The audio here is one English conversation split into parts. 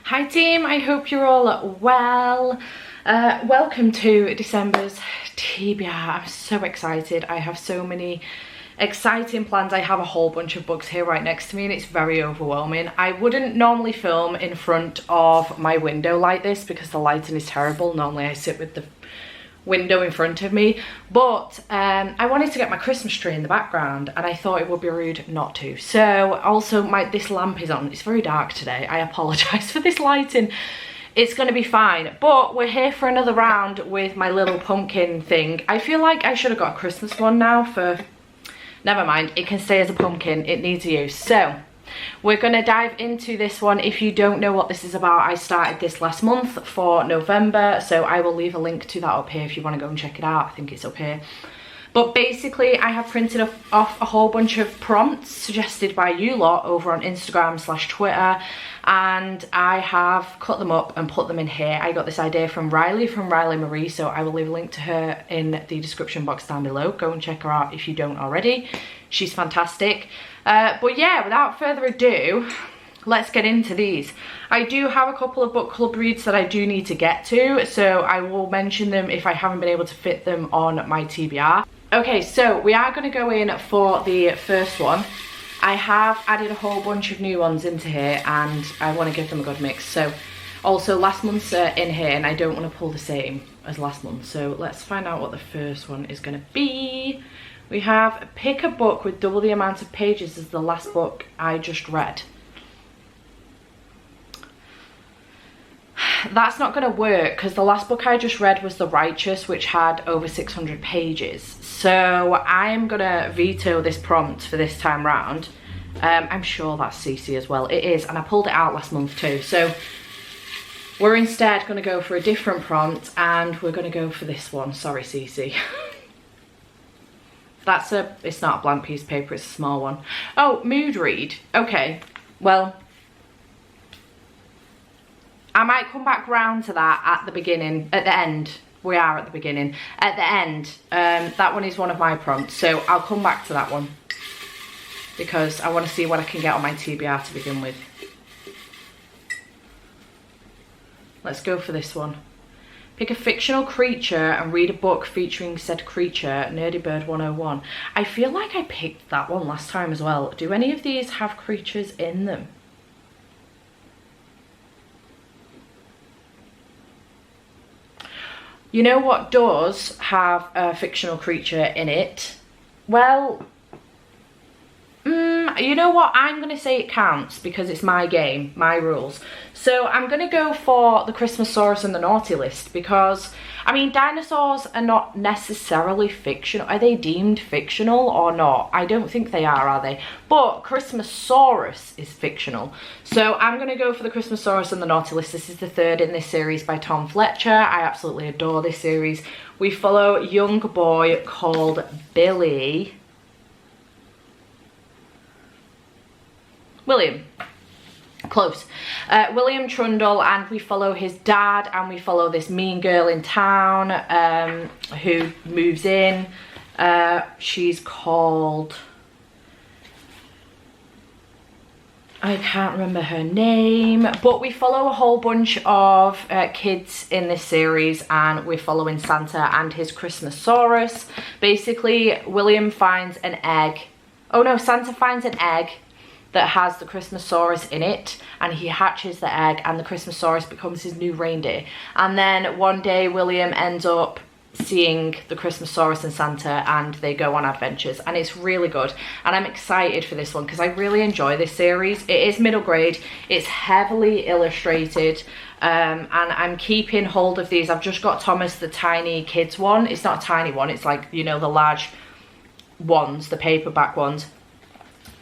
Hi team, I hope you're all well. Welcome to December's TBR. I'm so excited. I have so many exciting plans. I have a whole bunch of books here right next to me and it's very overwhelming. I wouldn't normally film in front of my window like this because the lighting is terrible. Normally I sit with the window in front of me, but I wanted to get my Christmas tree in the background and I thought it would be rude not to. So also this lamp is on. It's very dark today. I apologize for this lighting. It's going to be fine, but we're here for another round with my little pumpkin thing. I feel like I should have got a Christmas one now for... Never mind, it can stay as a pumpkin. It needs a use. So we're going to dive into this one. If you don't know what this is about, I started this last month for November, so I will leave a link to that up here if you want to go and check it out. I think it's up here. But basically, I have printed off a whole bunch of prompts suggested by you lot over on Instagram/Twitter, and I have cut them up and put them in here. I got this idea from Riley Marie, so I will leave a link to her in the description box down below. Go and check her out if you don't already. She's fantastic. But yeah, without further ado, let's get into these. I do have a couple of book club reads that I do need to get to, so I will mention them if I haven't been able to fit them on my TBR. Okay, so we are going to go in for the first one. I have added a whole bunch of new ones into here and I want to give them a good mix. So also last month's in here and I don't want to pull the same as last month. So let's find out what the first one is going to be. We have pick a book with double the amount of pages as the last book I just read. That's not going to work because the last book I just read was The Righteous, which had over 600 pages. So I'm going to veto this prompt for this time round. I'm sure that's CC as well. It is, and I pulled it out last month too. So we're instead going to go for a different prompt and we're going to go for this one. Sorry, CC. It's not a blank piece of paper, it's a small one. Oh, mood read. Okay, well, I might come back round to that at the end. We are at the beginning. At the end, that one is one of my prompts, so I'll come back to that one because I want to see what I can get on my TBR to begin with. Let's go for this one. Pick a fictional creature and read a book featuring said creature, Nerdy Bird 101. I feel like I picked that one last time as well. Do any of these have creatures in them? You know what does have a fictional creature in it? Well, you know what? I'm going to say it counts because it's my game, my rules. So I'm going to go for the Christmasaurus and the Naughty List because, I mean, dinosaurs are not necessarily fictional. Are they deemed fictional or not? I don't think they are they? But Christmasaurus is fictional. So I'm going to go for the Christmasaurus and the Naughty List. This is the third in this series by Tom Fletcher. I absolutely adore this series. We follow a young boy called William. Close. William Trundle, and we follow his dad and we follow this mean girl in town who moves in. She's called... I can't remember her name, but we follow a whole bunch of kids in this series and we're following Santa and his Christmasaurus. Basically, William finds an egg. Oh no, Santa finds an egg that has the Christmasaurus in it and he hatches the egg and the Christmasaurus becomes his new reindeer. And then one day William ends up seeing the Christmasaurus and Santa and they go on adventures and it's really good. And I'm excited for this one because I really enjoy this series. It is middle grade, it's heavily illustrated and I'm keeping hold of these. I've just got Thomas the tiny kids one. It's not a tiny one, it's like, you know, the large ones, the paperback ones.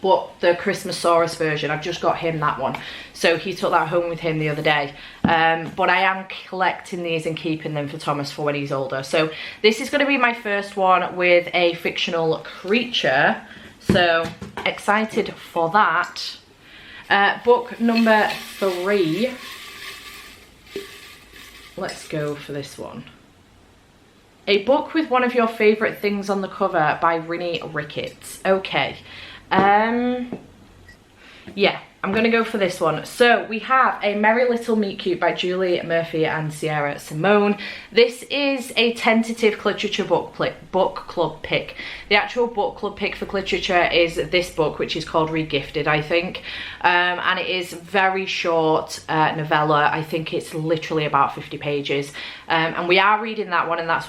But the Christmasaurus version, I've just got him that one. So he took that home with him the other day. But I am collecting these and keeping them for Thomas for when he's older. So this is going to be my first one with a fictional creature. So excited for that. Book number 3. Let's go for this one. A book with one of your favourite things on the cover by Rinny Ricketts. Okay. Yeah, I'm going to go for this one. So we have A Merry Little Meet Cute by Julie Murphy and Sierra Simone. This is a tentative Cliterature book club pick. The actual book club pick for Cliterature is this book, which is called Regifted, I think. And it is very short novella. I think it's literally about 50 pages. And we are reading that one, and that's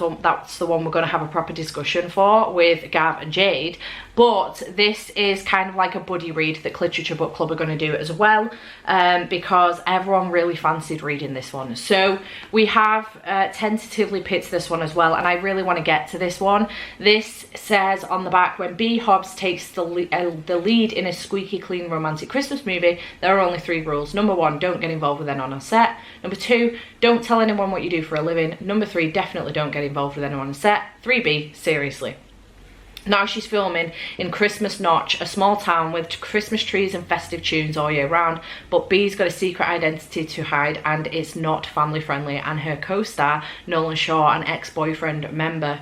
the one we're going to have a proper discussion for with Gav and Jade. But this is kind of like a buddy read that Cliterature Book Club are going to do as well, because everyone really fancied reading this one. So we have tentatively picked this one as well, and I really want to get to this one. This says on the back, when B. Hobbs takes the lead in a squeaky clean romantic Christmas movie, there are only 3 rules. Number 1, don't get involved with anyone on set. Number 2, don't tell anyone what you do for a living. Number 3, definitely don't get involved with anyone on set. 3B, seriously. Now she's filming in Christmas Notch, a small town with Christmas trees and festive tunes all year round, but B's got a secret identity to hide and it's not family friendly, and her co-star, Nolan Shaw, an ex-boyfriend member,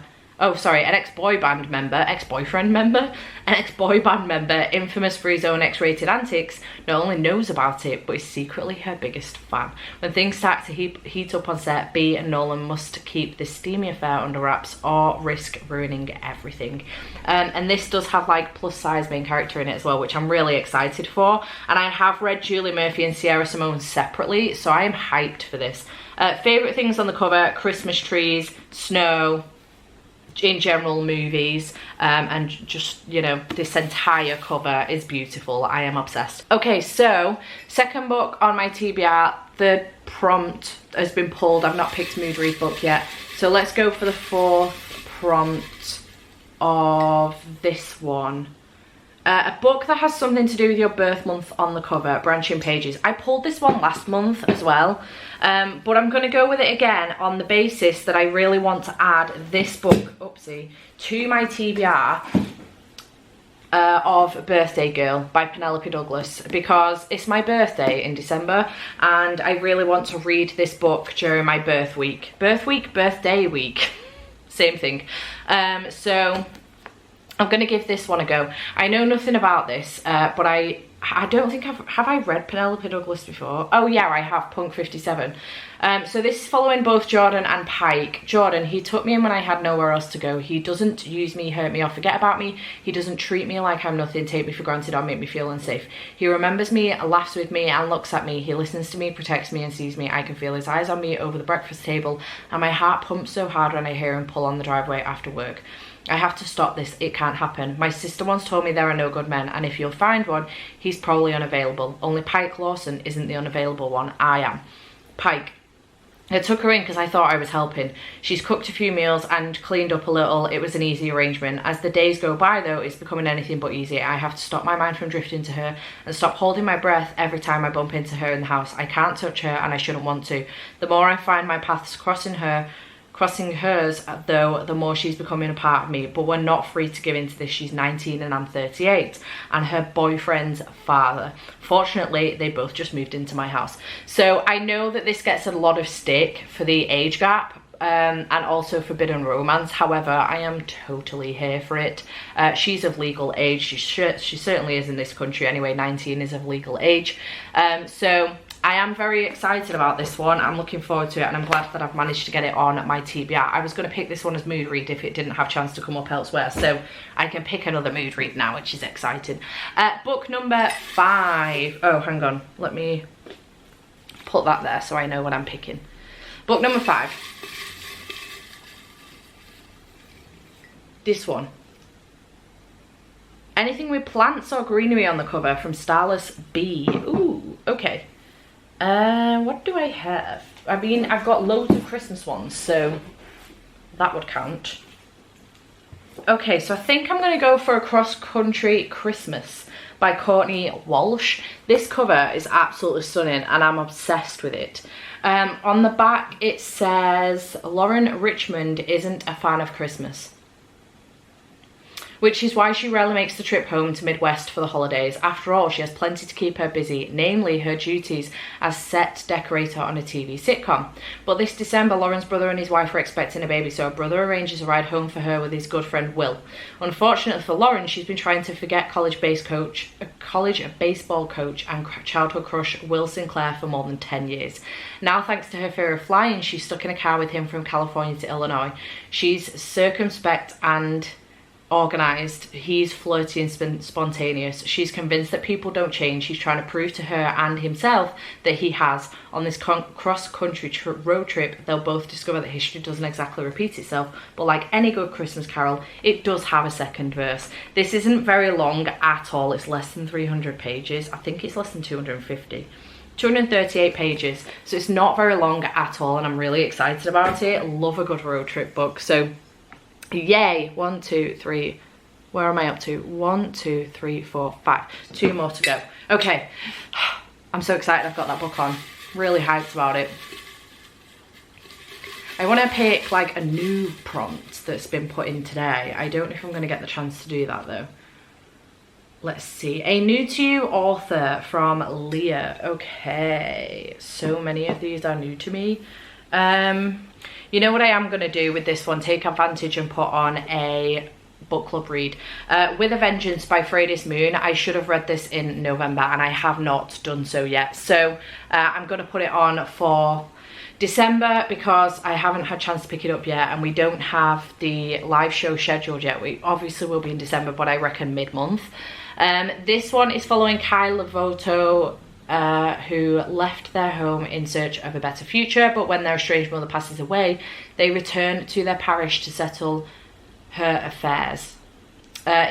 infamous for his own X-rated antics, not only knows about it, but is secretly her biggest fan. When things start to heat up on set, B and Nolan must keep this steamy affair under wraps or risk ruining everything. And this does have like plus size main character in it as well, which I'm really excited for. And I have read Julie Murphy and Sierra Simone separately, so I am hyped for this. Favourite things on the cover: Christmas trees, snow, in general movies, and just, you know, this entire cover is beautiful. I am obsessed. Okay, so second book on my TBR, the prompt has been pulled. I've not picked mood read book yet, so let's go for the 4th prompt of this one. A book that has something to do with your birth month on the cover, branching pages. I pulled this one last month as well, but I'm going to go with it again on the basis that I really want to add this book, to my TBR of Birthday Girl by Penelope Douglas, because it's my birthday in December and I really want to read this book during my birth week. Birthday week, same thing. So I'm going to give this one a go. I know nothing about this, but I don't think have I read Penelope Douglas before? Oh yeah, I have, Punk 57. So this is following both Jordan and Pike. Jordan, he took me in when I had nowhere else to go. He doesn't use me, hurt me, or forget about me. He doesn't treat me like I'm nothing, take me for granted, or make me feel unsafe. He remembers me, laughs with me, and looks at me. He listens to me, protects me, and sees me. I can feel his eyes on me over the breakfast table, and my heart pumps so hard when I hear him pull on the driveway after work. I have to stop this, it can't happen. My sister once told me there are no good men, and if you'll find one, he's probably unavailable. Only Pike Lawson isn't the unavailable one, I am. Pike. I took her in because I thought I was helping. She's cooked a few meals and cleaned up a little. It was an easy arrangement. As the days go by though, it's becoming anything but easy. I have to stop my mind from drifting to her and stop holding my breath every time I bump into her in the house. I can't touch her and I shouldn't want to. The more I find my paths crossing hers, though, the more she's becoming a part of me. But we're not free to give into this. She's 19 and I'm 38, and her boyfriend's father. Fortunately, they both just moved into my house. So I know that this gets a lot of stick for the age gap, and also forbidden romance. However, I am totally here for it. She's of legal age. She certainly is in this country anyway. 19 is of legal age. So I am very excited about this one. I'm looking forward to it, and I'm glad that I've managed to get it on my TBR. I was going to pick this one as mood read if it didn't have a chance to come up elsewhere, so I can pick another mood read now, which is exciting. Book number 5. Oh, hang on. Let me put that there so I know what I'm picking. Book number 5. This one. Anything with plants or greenery on the cover from Starless B. Ooh, okay. What do I have? I mean, I've got loads of Christmas ones, so that would count. Okay, so I think I'm going to go for A Cross Country Christmas by Courtney Walsh. This cover is absolutely stunning and I'm obsessed with it. On the back it says, Lauren Richmond isn't a fan of Christmas. which is why she rarely makes the trip home to Midwest for the holidays. After all, she has plenty to keep her busy, namely her duties as set decorator on a TV sitcom. But this December, Lauren's brother and his wife are expecting a baby, so her brother arranges a ride home for her with his good friend Will. Unfortunately for Lauren, she's been trying to forget college baseball coach and childhood crush Will Sinclair for more than 10 years. Now, thanks to her fear of flying, she's stuck in a car with him from California to Illinois. She's circumspect and organised. He's flirty and spontaneous. She's convinced that people don't change. She's trying to prove to her and himself that he has. On this cross-country road trip, they'll both discover that history doesn't exactly repeat itself, but like any good Christmas carol, it does have a second verse. This isn't very long at all. It's less than 300 pages. I think it's less than 250. 238 pages, so it's not very long at all, and I'm really excited about it. I love a good road trip book, so yay. 1, 2, 3, where am I up to? 1, 2, 3, 4, 5, 2 more to go. Okay, I'm so excited I've got that book on. Really hyped about it. I want to pick like a new prompt that's been put in today. I don't know if I'm going to get the chance to do that though. Let's see. A new to you author from Leah. Okay, so many of these are new to me. You know what I am going to do with this one? Take advantage and put on a book club read. With a Vengeance by Freydis Moon. I should have read this in November and I have not done so yet. So I'm going to put it on for December because I haven't had a chance to pick it up yet, and we don't have the live show scheduled yet. We obviously will be in December, but I reckon mid-month. This one is following Kai Levoto, who left their home in search of a better future, but when their estranged mother passes away, they return to their parish to settle her affairs.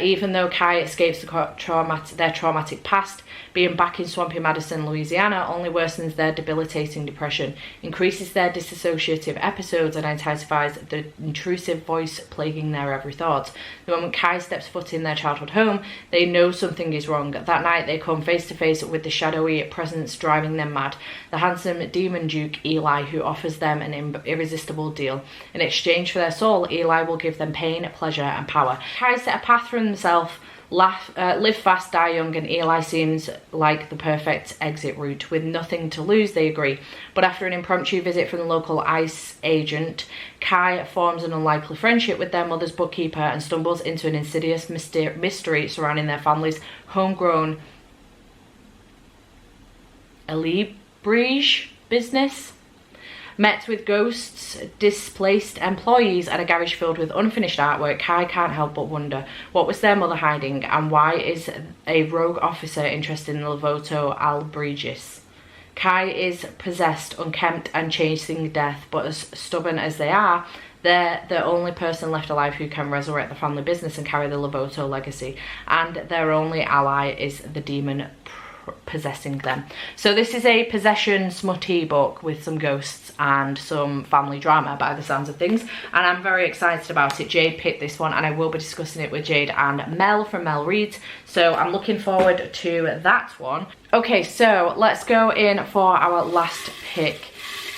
Even though Kai escapes their traumatic past, being back in swampy Madison, Louisiana only worsens their debilitating depression, increases their dissociative episodes, and intensifies the intrusive voice plaguing their every thought. The moment Kai steps foot in their childhood home, they know something is wrong. That night, they come face to face with the shadowy presence driving them mad, the handsome demon duke Eli, who offers them an irresistible deal. In exchange for their soul, Eli will give them pain, pleasure, and power. Kai set a path for himself, live fast, die young, and Eli seems like the perfect exit route. With nothing to lose, they agree. But after an impromptu visit from the local ICE agent, Kai forms an unlikely friendship with their mother's bookkeeper and stumbles into an insidious mystery surrounding their family's homegrown Elibrige business. Met with ghosts, displaced employees, and a garage filled with unfinished artwork, Kai can't help but wonder, what was their mother hiding, and why is a rogue officer interested in Levoto Albriges? Kai is possessed, unkempt, and chasing death, but as stubborn as they are, they're the only person left alive who can resurrect the family business and carry the Levoto legacy, and their only ally is the demon possessing them. So this is a possession smutty book with some ghosts and some family drama by the sounds of things, and I'm very excited about it. Jade picked this one and I will be discussing it with Jade and Mel from Mel Reads, so I'm looking forward to that one. Okay, so let's go in for our last pick.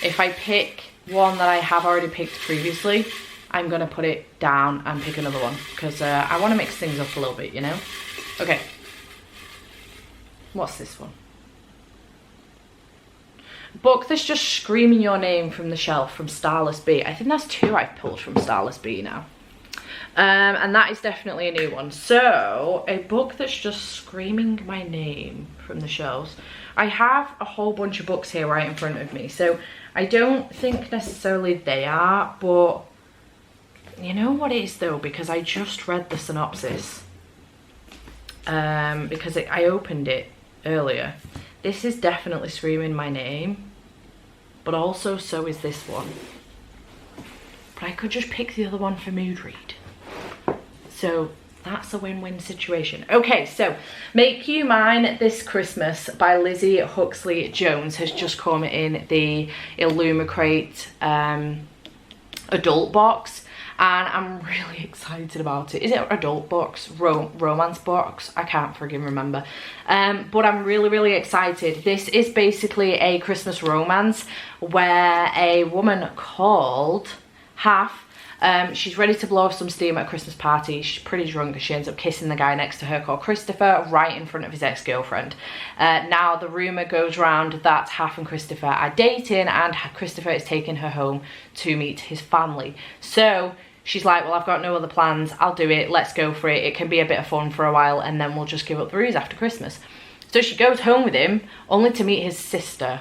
If I pick one that I have already picked previously, I'm gonna put it down and pick another one because I want to mix things up a little bit, you know. Okay, what's this one? Book that's just screaming your name from the shelf from Starless Bee. I think that's 2 I've pulled from Starless Bee now. And that is definitely a new one. So, a book that's just screaming my name from the shelves. I have a whole bunch of books here right in front of me, so I don't think necessarily they are, but you know what it is though, because I just read the synopsis. Because I opened it earlier. This is definitely screaming my name, but also so is this one. But I could just pick the other one for mood read. So that's a win-win situation. Okay, so Make You Mine This Christmas by Lizzie Huxley Jones has just come in the Illumicrate adult box. And I'm really excited about it. Is it adult box? Romance box? I can't friggin' remember. But I'm really excited. This is basically a Christmas romance where a woman called half. She's ready to blow off some steam at a Christmas party. She's pretty drunk, and she ends up kissing the guy next to her called Christopher right in front of his ex-girlfriend. Now the rumour goes round that Half and Christopher are dating, and Christopher is taking her home to meet his family. So she's like, well, I've got no other plans, I'll do it, let's go for it. It can be a bit of fun for a while, and then we'll just give up the ruse after Christmas. So she goes home with him, only to meet his sister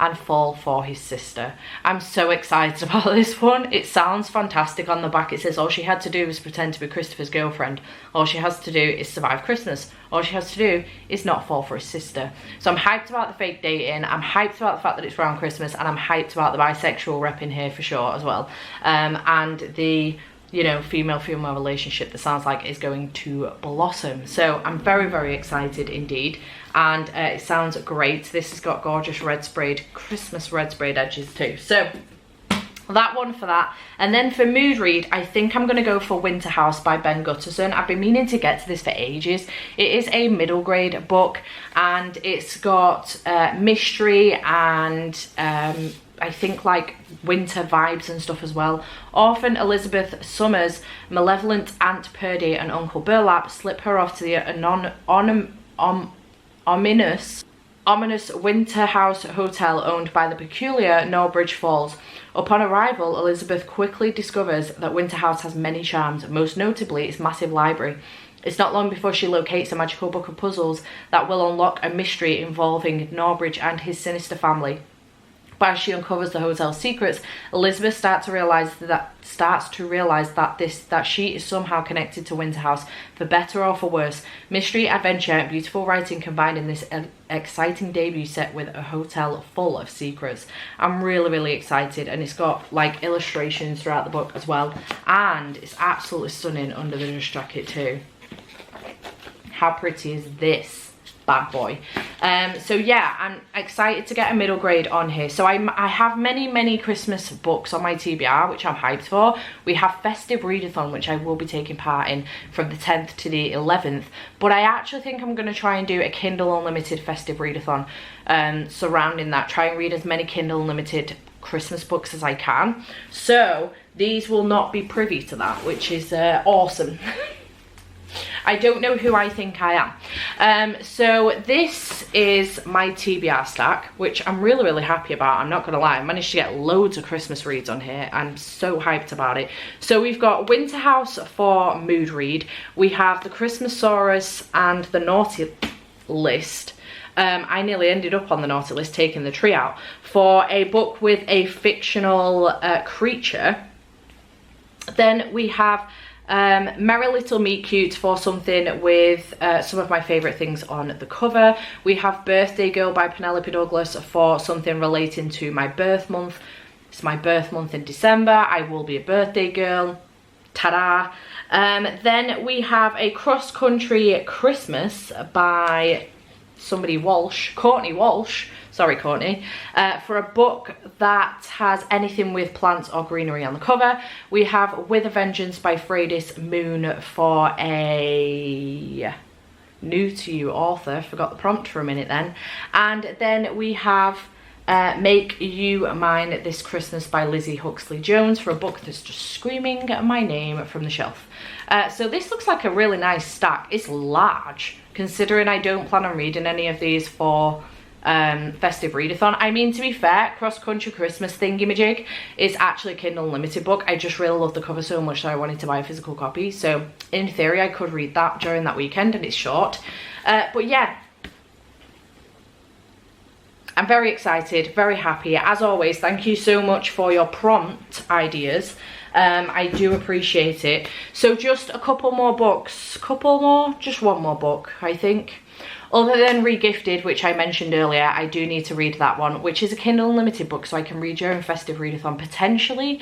and fall for his sister. I'm so excited about this one. It sounds fantastic. On the back it says all she had to do was pretend to be Christopher's girlfriend. All she has to do is survive Christmas. All she has to do is not fall for his sister. So I'm hyped about the fake dating, I'm hyped about the fact that it's around Christmas, and I'm hyped about the bisexual rep in here for sure as well. And the, you know, female-female relationship that sounds like is going to blossom. So I'm very, very excited indeed. And it sounds great. This has got gorgeous red sprayed, Christmas red sprayed edges too. So that one for that. And then for mood read, I think I'm going to go for Winter House by Ben Gutterson. I've been meaning to get to this for ages. It is a middle grade book, and it's got mystery and I think like winter vibes and stuff as well. Orphan Elizabeth Summers' malevolent Aunt Purdy and Uncle Burlap slip her off to the ominous Winter House Hotel owned by the peculiar Norbridge Falls. Upon arrival, Elizabeth quickly discovers that Winter House has many charms, most notably its massive library. It's not long before she locates a magical book of puzzles that will unlock a mystery involving Norbridge and his sinister family. But as she uncovers the hotel's secrets, Elizabeth starts to realize that she is somehow connected to Winter House, for better or for worse. Mystery, adventure, and beautiful writing combined in this exciting debut set with a hotel full of secrets. I'm really, really excited, and it's got like illustrations throughout the book as well, and it's absolutely stunning under the dust jacket too. How pretty is this bad boy? So yeah, I'm excited to get a middle grade on here. So I have many Christmas books on my TBR, which I'm hyped for. We have Festive Readathon, which I will be taking part in from the 10th to the 11th, but I actually think I'm going to try and do a Kindle Unlimited Festive Readathon surrounding that. Try and read as many Kindle Unlimited Christmas books as I can. So these will not be privy to that, which is awesome. I don't know who I think I am. So this is my TBR stack, which I'm really happy about. I'm not gonna lie, I managed to get loads of Christmas reads on here. I'm so hyped about it. So we've got Winter House for mood read. We have the Christmasaurus and the Naughty List. I nearly ended up on the Naughty List, taking the tree out, for a book with a fictional creature. Then we have Merry Little Meet Cute for something with some of my favourite things on the cover. We have Birthday Girl by Penelope Douglas for something relating to my birth month. It's my birth month in December. I will be a birthday girl. Ta-da! Then we have a Cross Country Christmas by Courtney Walsh. Sorry, Courtney. For a book that has anything with plants or greenery on the cover. We have With a Vengeance by Freydis Moon for a new to you author. Forgot the prompt for a minute then. And then we have Make You Mine This Christmas by Lizzie Huxley Jones for a book that's just screaming my name from the shelf. So this looks like a really nice stack. It's large, considering I don't plan on reading any of these for Festive Readathon. I mean, to be fair, Cross Country Christmas Thingamajig is actually a Kindle Unlimited book. I just really love the cover so much that I wanted to buy a physical copy. So in theory, I could read that during that weekend, and it's short. But yeah, I'm very excited, very happy. As always, thank you so much for your prompt ideas. I do appreciate it. So just a couple more books, just one more book, I think. Other than Regifted, which I mentioned earlier, I do need to read that one, which is a Kindle Unlimited book, so I can read during Festive Readathon, potentially.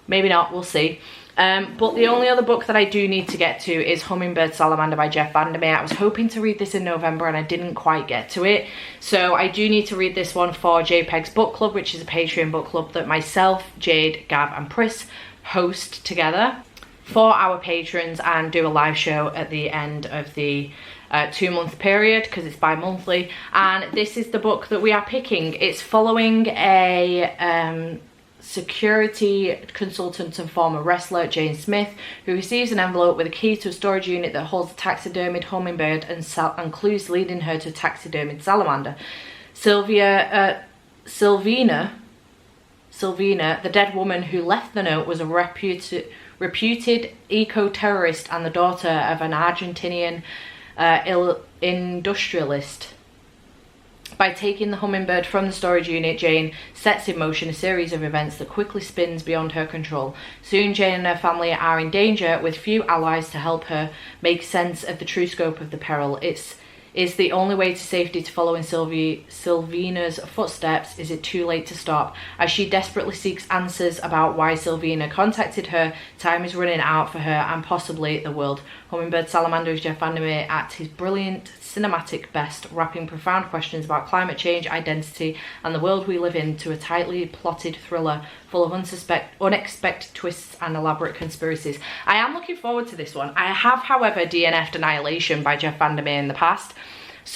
Maybe not, we'll see. But the only other book that I do need to get to is Hummingbird Salamander by Jeff Vandermeer. I was hoping to read this in November and I didn't quite get to it. So I do need to read this one for JPEG's Book Club, which is a Patreon book club that myself, Jade, Gav and Pris host together for our patrons, and do a live show at the end of the 2-month period, because it's bi-monthly. And this is the book that we are picking. It's following a security consultant and former wrestler Jane Smith, who receives an envelope with a key to a storage unit that holds a taxidermied hummingbird and clues leading her to a taxidermied salamander. Sylvina, the dead woman who left the note, was a reputed eco-terrorist and the daughter of an Argentinian industrialist. By taking the hummingbird from the storage unit, Jane sets in motion a series of events that quickly spins beyond her control. Soon, Jane and her family are in danger, with few allies to help her make sense of the true scope of the peril. Is the only way to safety to follow in Sylvina's footsteps? Is it too late to stop? As she desperately seeks answers about why Sylvina contacted her, time is running out for her and possibly the world. Hummingbird Salamander is Jeff Vandermeer at his brilliant cinematic best, wrapping profound questions about climate change, identity, and the world we live in to a tightly plotted thriller full of unexpected twists and elaborate conspiracies. I am looking forward to this one. I have, however, DNF'd Annihilation by Jeff Vandermeer in the past,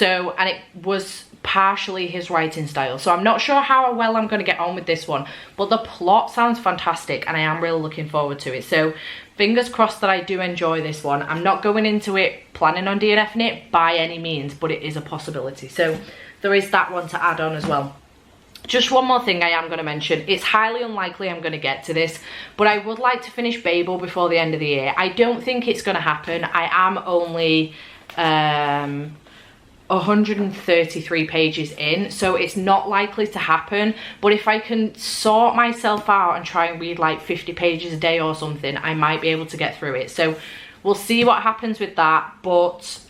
and it was partially his writing style, so I'm not sure how well I'm going to get on with this one, but the plot sounds fantastic and I am really looking forward to it. So fingers crossed that I do enjoy this one. I'm not going into it planning on DNFing it by any means, but it is a possibility, so there is that one to add on as well. Just one more thing I am going to mention. It's highly unlikely I'm going to get to this, but I would like to finish Babel before the end of the year. I don't think it's going to happen. I am only 133 pages in, so it's not likely to happen, but if I can sort myself out and try and read like 50 pages a day or something, I might be able to get through it. So we'll see what happens with that, but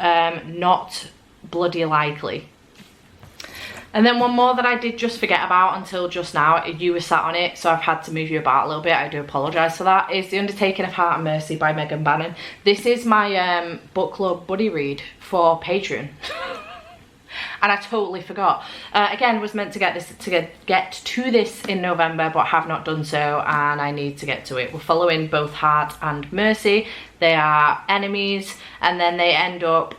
not bloody likely. And then one more that I did just forget about until just now, you were sat on it, so I've had to move you about a little bit, I do apologise for that, is The Undertaking of Heart and Mercy by Megan Bannon. This is my book club buddy read for Patreon. And I totally forgot. Again, was meant to get to this in November, but have not done so, and I need to get to it. We're following both Heart and Mercy. They are enemies, and then they end up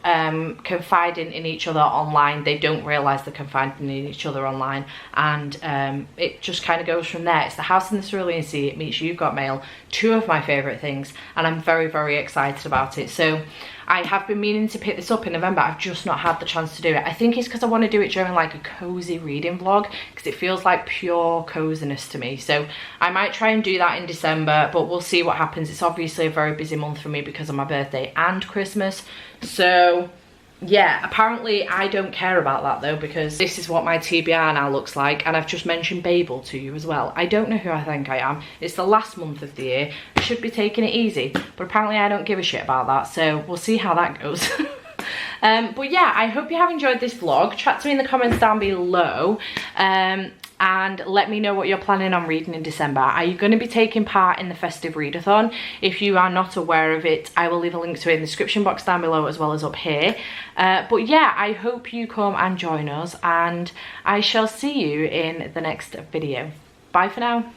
confiding in each other online. They don't realise they're confiding in each other online, and it just kind of goes from there. It's the House in the Cerulean Sea. It meets You've Got Mail, two of my favourite things, and I'm very, very excited about it. So I have been meaning to pick this up in November. I've just not had the chance to do it. I think it's because I want to do it during like a cozy reading vlog, because it feels like pure coziness to me. So I might try and do that in December, but we'll see what happens. It's obviously a very busy month for me because of my birthday and Christmas. So yeah, apparently I don't care about that though, because this is what my TBR now looks like, and I've just mentioned Babel to you as well. I don't know who I think I am. It's the last month of the year. I should be taking it easy, but apparently I don't give a shit about that, so we'll see how that goes. But yeah, I hope you have enjoyed this vlog. Chat to me in the comments down below, and let me know what you're planning on reading in December. Are you going to be taking part in the festive readathon? If you are not aware of it, I will leave a link to it in the description box down below as well as up here. But yeah, I hope you come and join us, and I shall see you in the next video. Bye for now.